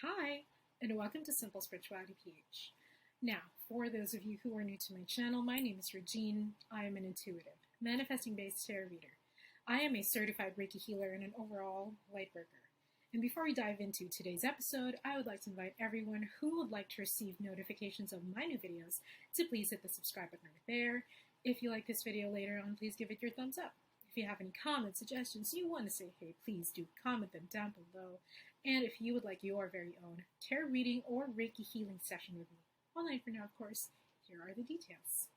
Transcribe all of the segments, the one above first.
Hi, and welcome to SimpleSpiritualityPH. Now, for those of you who are new to my channel, my name is Regine. I am an intuitive, manifesting-based tarot reader. I am a certified Reiki healer and an overall lightworker. And before we dive into today's episode, I would like to invite everyone who would like to receive notifications of my new videos to please hit the subscribe button right there. If you like this video later on, please give it your thumbs up. If you have any comments, suggestions, you want to say hey, please do comment them down below. And if you would like your very own tarot reading or Reiki healing session with me, online for now, of course, here are the details.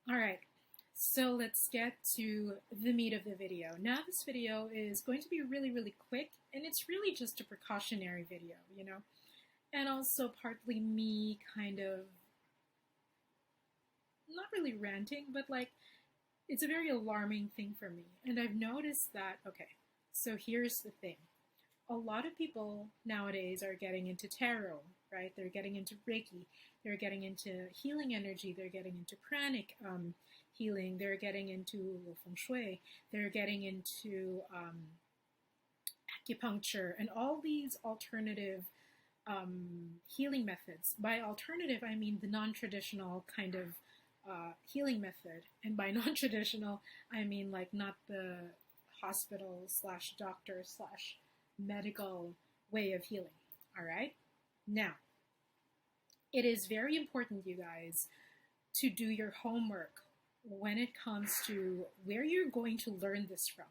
All right, so let's get to the meat of the video. Now, this video is going to be really quick, and it's really just a precautionary video, and also partly me kind of not really ranting, but it's a very alarming thing for me. And I've noticed that, okay, so here's the thing. A lot of people nowadays are getting into tarot, right? They're getting into Reiki. They're getting into healing energy. They're getting into pranic healing. They're getting into feng shui. They're getting into acupuncture and all these alternative healing methods. By alternative, I mean the non-traditional kind of healing method, and by non-traditional I mean not the hospital / doctor / medical way of healing. All right, now it is very important, you guys, to do your homework when it comes to where you're going to learn this from.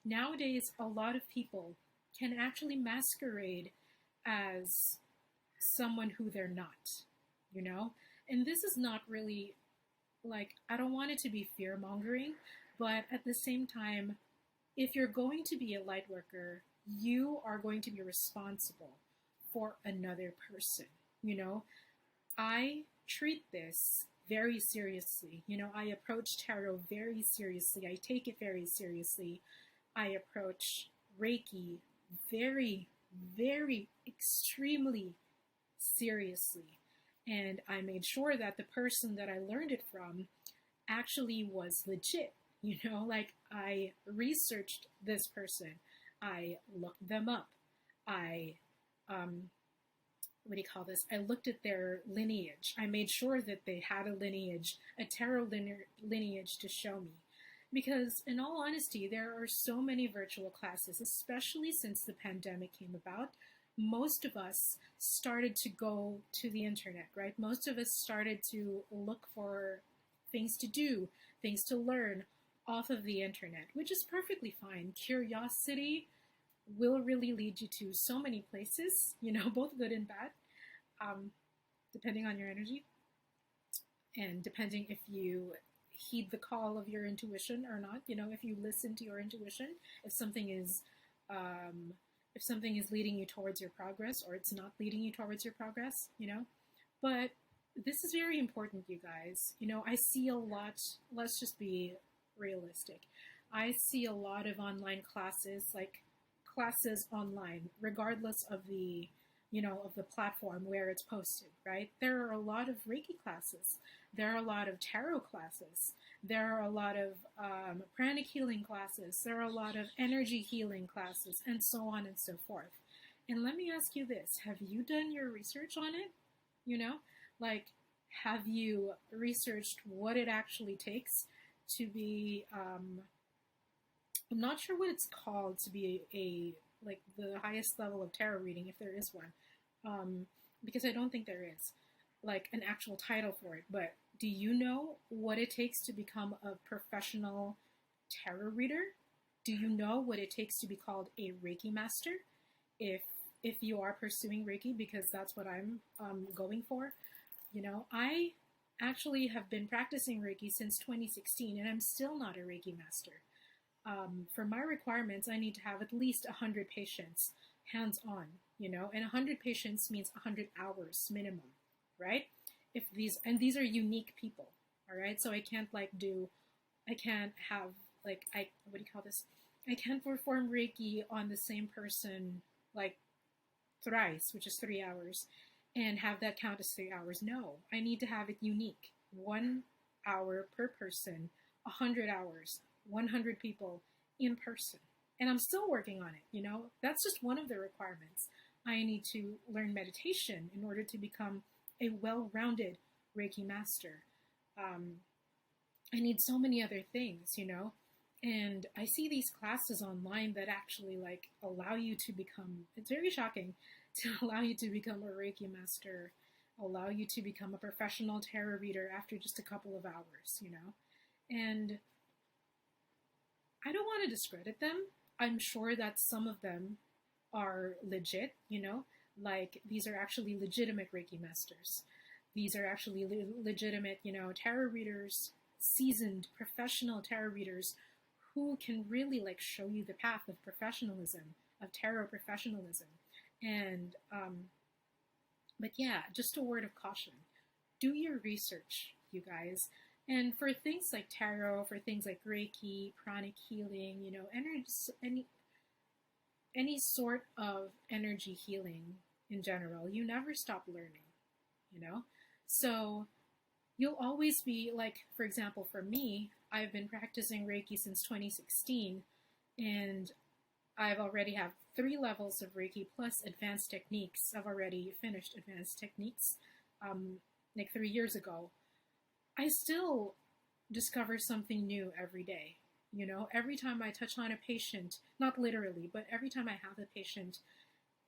Nowadays a lot of people can actually masquerade as someone who they're not, and this is not really I don't want it to be fear-mongering, but at the same time, if you're going to be a light worker, you are going to be responsible for another person. I treat this very seriously. I approach tarot very seriously. I take it very seriously. I approach Reiki very, very, extremely seriously. And I made sure that the person that I learned it from actually was legit. I researched this person. I looked them up. I looked at their lineage. I made sure that they had a lineage, a tarot lineage to show me. Because in all honesty, there are so many virtual classes, especially since the pandemic came about. Most of us started to go to the internet, right? Most of us started to look for things to do, things to learn off of the internet, which is perfectly fine. Curiosity will really lead you to so many places, both good and bad, depending on your energy and depending if you heed the call of your intuition or not. If you listen to your intuition, if something is leading you towards your progress or it's not leading you towards your progress, But this is very important, you guys. I see a lot, let's just be realistic. I see a lot of online classes, classes online, regardless of the, of the platform where it's posted, right? There are a lot of Reiki classes. There are a lot of tarot classes. There are a lot of pranic healing classes. There are a lot of energy healing classes, and so on and so forth. And let me ask you this. Have you done your research on it? Have you researched what it actually takes to be, I'm not sure what it's called, to be the highest level of tarot reading, if there is one, because I don't think there is, an actual title for it. But do you know what it takes to become a professional tarot reader? Do you know what it takes to be called a Reiki master? If you are pursuing Reiki, because that's what I'm going for. I actually have been practicing Reiki since 2016, and I'm still not a Reiki master. For my requirements, I need to have at least 100 patients hands-on, and 100 patients means 100 hours minimum, right? These are unique people, all right? So I can't I can't have I can't perform Reiki on the same person thrice, which is 3 hours, and have that count as 3 hours. No, I need to have it unique. 1 hour per person, 100 hours, 100 people in person. And I'm still working on it, you know? That's just one of the requirements. I need to learn meditation in order to become a well-rounded Reiki master. I need so many other things, you know? And I see these classes online that actually like allow you to become, it's very shocking to allow you to become a Reiki master, allow you to become a professional tarot reader after just a couple of hours, you know? And I don't want to discredit them. I'm sure that some of them are legit, you know? Like these are actually legitimate Reiki masters. These are actually legitimate, you know, tarot readers, seasoned professional tarot readers who can really like show you the path of professionalism, of tarot professionalism. And, but yeah, just a word of caution. Do your research, you guys. And for things like tarot, for things like Reiki, pranic healing, you know, any sort of energy healing in general, you never stop learning, you know? So you'll always be like, for example, for me, I've been practicing Reiki since 2016, and I've already have 3 levels of Reiki plus advanced techniques. I've already finished advanced techniques like 3 years ago. I still discover something new every day. You know, every time I touch on a patient, not literally, but every time I have a patient,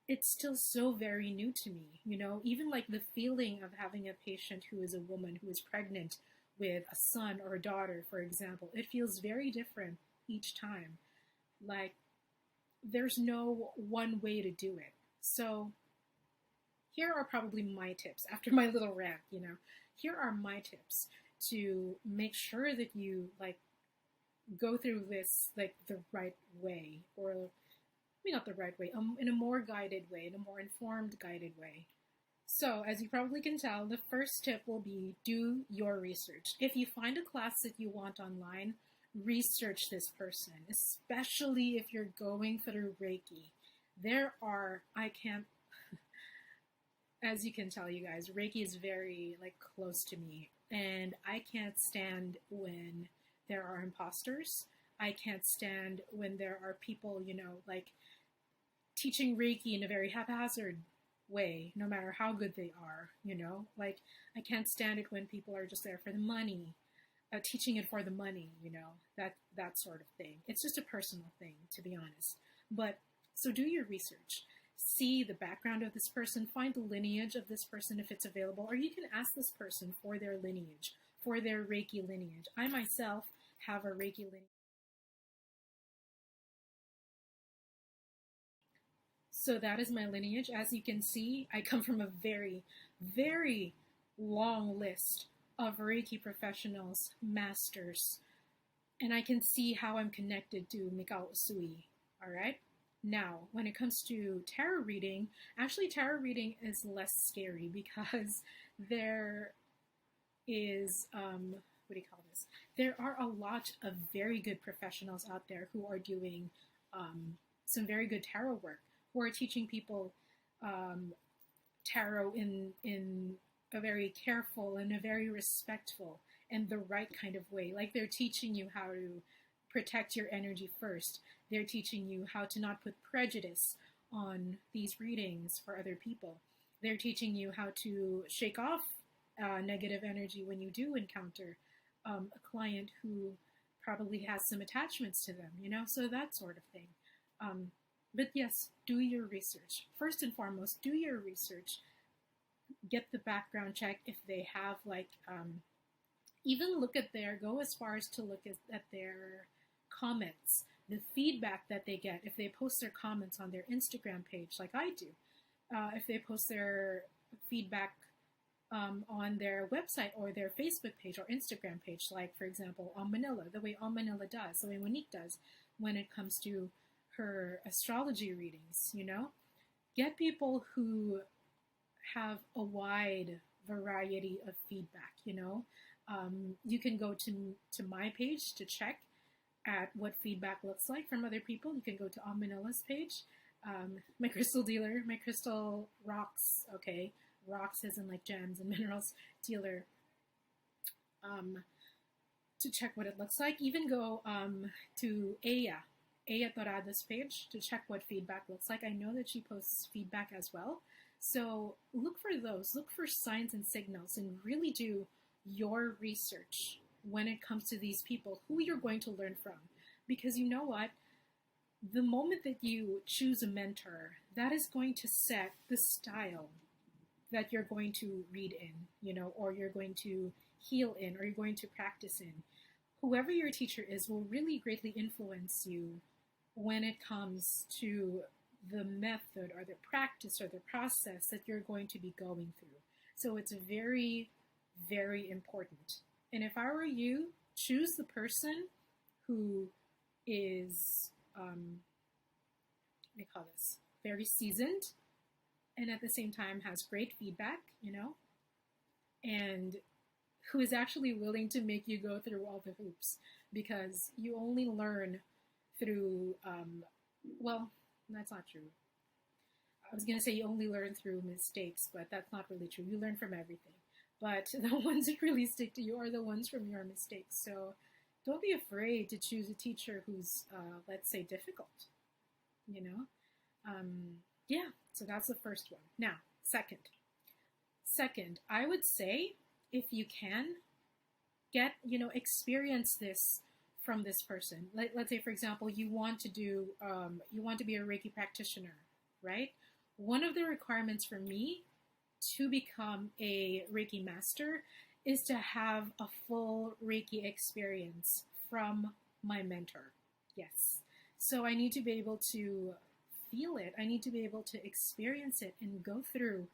it's still so very new to me. You know, even like the feeling of having a patient who is a woman who is pregnant with a son or a daughter, for example, it feels very different each time. Like, there's no one way to do it. So, here are probably my tips after my little rant, you know. Here are my tips to make sure that you like go through this like the right way, or maybe not the right way, in a more guided way, in a more informed guided way. So as you probably can tell, the first tip will be do your research. If you find a class that you want online, research this person, especially if you're going through Reiki. There are, I can't, as you can tell, you guys, Reiki is very like close to me, and I can't stand when there are imposters. I can't stand when there are people, you know, like teaching Reiki in a very haphazard way, no matter how good they are, you know? Like, I can't stand it when people are just there for the money, teaching it for the money, you know? That sort of thing. It's just a personal thing, to be honest. But, so do your research. See the background of this person, find the lineage of this person if it's available, or you can ask this person for their lineage, for their Reiki lineage. I myself have a Reiki lineage. So that is my lineage. As you can see, I come from a very, very long list of Reiki professionals, masters, and I can see how I'm connected to Mikao Usui. All right? Now, when it comes to tarot reading, actually tarot reading is less scary because there is, what do you call this? There are a lot of very good professionals out there who are doing some very good tarot work, who are teaching people tarot in a very careful and a very respectful and the right kind of way. Like they're teaching you how to protect your energy first. They're teaching you how to not put prejudice on these readings for other people. They're teaching you how to shake off negative energy when you do encounter a client who probably has some attachments to them, you know, so that sort of thing. But yes, do your research. First and foremost, do your research. Get the background check if they have like, even look at go as far as to look at their comments, the feedback that they get if they post their comments on their Instagram page like I do. If they post their feedback on their website or their Facebook page or Instagram page, like for example, on Manila, the way on Manila does, the way Monique does when it comes to her astrology readings, you know? Get people who have a wide variety of feedback, you know? You can go to my page to check at what feedback looks like from other people. You can go to Amanila's page. My crystal dealer, my crystal rocks, okay? Rocks as in like gems and minerals dealer. To check what it looks like. Even go to Aya, Dorada's page to check what feedback looks like. I know that she posts feedback as well. So look for those, look for signs and signals, and really do your research when it comes to these people who you're going to learn from. Because you know what? The moment that you choose a mentor, that is going to set the style that you're going to read in, or you're going to heal in, or you're going to practice in. Whoever your teacher is will really greatly influence you when it comes to the method or the practice or the process that you're going to be going through. So it's very, very important. And if I were you, choose the person who is, very seasoned, and at the same time has great feedback, and who is actually willing to make you go through all the hoops, because you only learn through, well, that's not true. I was going to say you only learn through mistakes, but that's not really true. You learn from everything. But the ones that really stick to you are the ones from your mistakes. So don't be afraid to choose a teacher who's, let's say, difficult, Yeah, so that's the first one. Now, second, I would say if you can get, experience this from this person. Let's say, for example, you want to be a Reiki practitioner, right? One of the requirements for me to become a Reiki master is to have a full Reiki experience from my mentor. Yes. So I need to be able to feel it. I need to be able to experience it and go through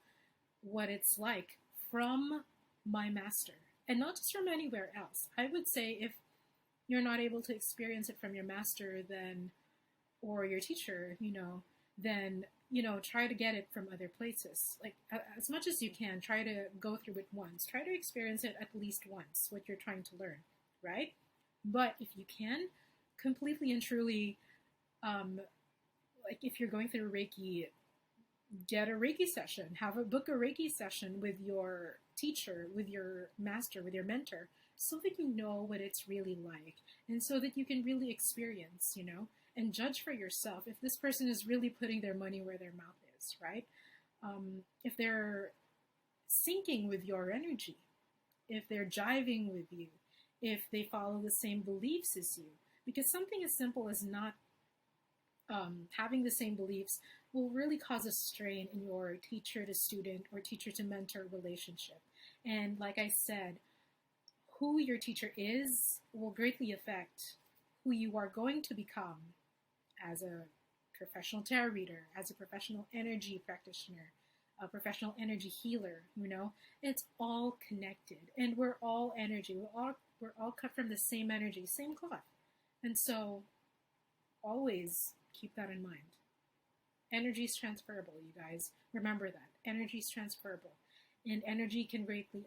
what it's like from my master, and not just from anywhere else. I would say if you're not able to experience it from your master, or your teacher, then, try to get it from other places. Like, as much as you can, try to go through it once. Try to experience it at least once, what you're trying to learn, right? But if you can, completely and truly, like if you're going through Reiki, get a Reiki session. Book a Reiki session with your teacher, with your master, with your mentor, so that you know what it's really like, and so that you can really experience, and judge for yourself if this person is really putting their money where their mouth is, right? If they're syncing with your energy, if they're jiving with you, if they follow the same beliefs as you. Because something as simple as not having the same beliefs will really cause a strain in your teacher to student or teacher to mentor relationship. And like I said, who your teacher is will greatly affect who you are going to become as a professional tarot reader, as a professional energy practitioner, a professional energy healer. It's all connected, and we're all energy. We're all cut from the same energy, same cloth. And so always keep that in mind. Energy is transferable, you guys. Remember that. Energy is transferable. And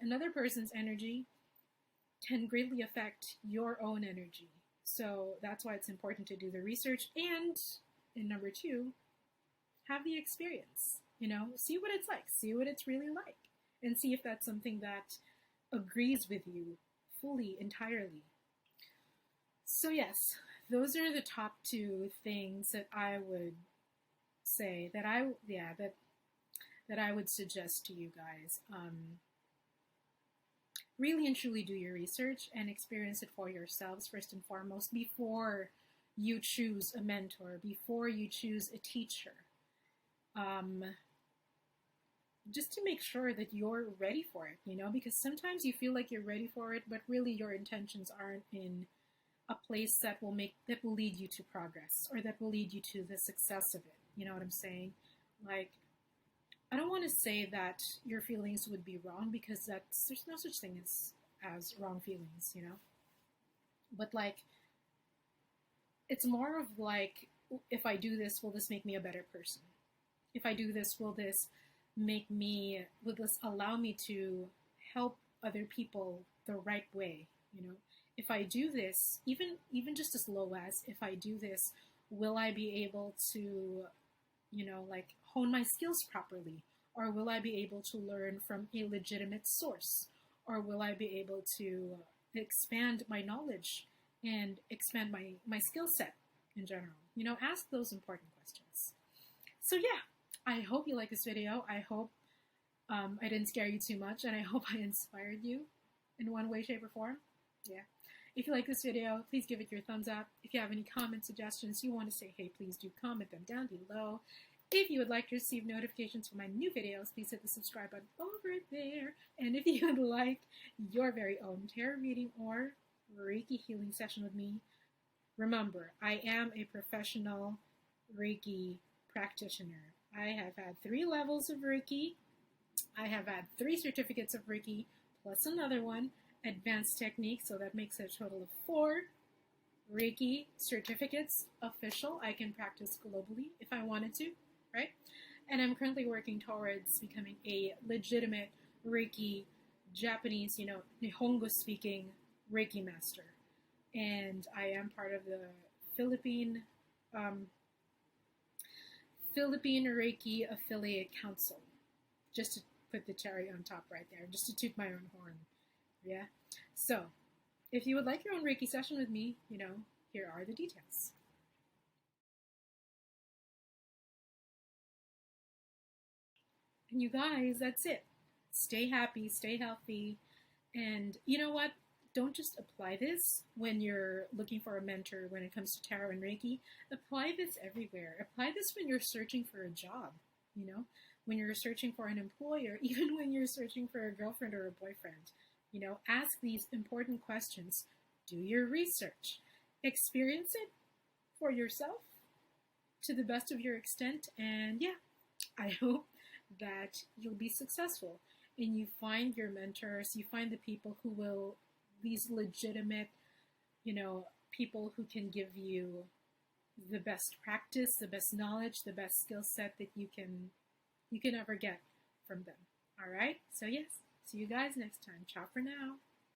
another person's energy can greatly affect your own energy. So that's why it's important to do the research. And number 2, have the experience. See what it's like. See what it's really like. And see if that's something that agrees with you fully, entirely. So yes, those are the top 2 things that I would say that I would suggest to you guys. Really and truly do your research and experience it for yourselves first and foremost before you choose a mentor, before you choose a teacher. Just to make sure that you're ready for it, because sometimes you feel like you're ready for it, but really your intentions aren't in a place that will lead you to progress, or that will lead you to the success of it. You know what I'm saying? Like, I don't want to say that your feelings would be wrong, because there's no such thing as wrong feelings, But like, it's more of like, if I do this, will this make me a better person? If I do this, will this allow me to help other people the right way? If I do this, even just as low as, if I do this, will I be able to, hone my skills properly? Or will I be able to learn from a legitimate source? Or will I be able to expand my knowledge and expand my skill set in general. You know, ask those important questions. So yeah, I hope you like this video. I hope I didn't scare you too much, and I hope I inspired you in one way, shape, or form. Yeah. If you like this video, please give it your thumbs up. If you have any comments, suggestions, you want to say, hey, please do comment them down below. If you would like to receive notifications for my new videos, please hit the subscribe button over there. And if you would like your very own tarot reading or Reiki healing session with me, remember, I am a professional Reiki practitioner. I have had 3 levels of Reiki. I have had 3 certificates of Reiki, plus another one, advanced technique, so that makes it a total of 4 Reiki certificates official. I can practice globally if I wanted to, right? And I'm currently working towards becoming a legitimate Reiki Japanese, Nihongo speaking Reiki master. And I am part of the Philippine Reiki Affiliate Council. Just to put the cherry on top right there, just to toot my own horn. Yeah? So, if you would like your own Reiki session with me, here are the details. And you guys, that's it. Stay happy, stay healthy, and you know what? Don't just apply this when you're looking for a mentor when it comes to tarot and Reiki. Apply this everywhere. Apply this when you're searching for a job, when you're searching for an employer, even when you're searching for a girlfriend or a boyfriend. Ask these important questions. Do your research. Experience it for yourself to the best of your extent. And yeah, I hope that you'll be successful and you find your mentors, you find the people who will, these legitimate, people who can give you the best practice, the best knowledge, the best skill set that you can ever get from them. All right? So yes, see you guys next time. Ciao for now.